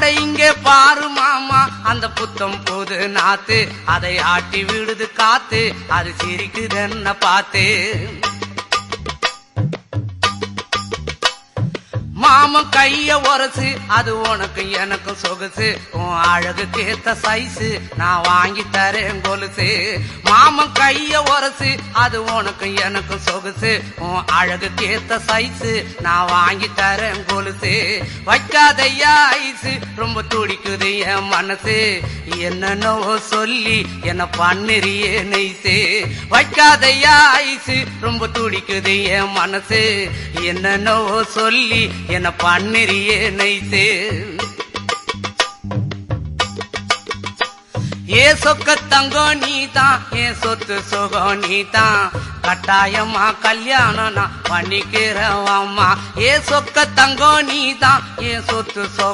அட இங்கே பாரு மாமா அந்த புத்தம் புது நாத்து, அதை ஆட்டி விடுது காத்து, அது சிரிக்குதுன்ன பார்த்து. மாமன் கைய உரசு, அது உனக்கு எனக்கு சொகுசு, உன் அழகுக்கு ஏத்த சைஸு நான் வாங்கி தரேன் கொலுசு. மாமன் கைய உரசு, அது உனக்கு எனக்கு சொகுசு, உன் அழகுக்கு ஏத்த சைஸு நான் வாங்கி தரேன் கொலுசு. வைக்காதையா ஐசு, ரொம்ப துடிக்குது என் மனசு, என்னன்னோ சொல்லி என்ன பண்ணுறியே நெய்சு. வைக்காதையா ஐசு, ரொம்ப துடிக்குது என் மனசு, என்னன்னோ சொல்லி என்ன பண்ணுறியே நைசு. ஏ சொக்க தங்கம் நீதான், என் சொத்து சுகம் நீதான், கட்டாயமா கல்யாணம் நான் பண்ணிக்கிறேன் அம்மா. ஏ சொக்க தங்கம் நீதான், என் சொத்து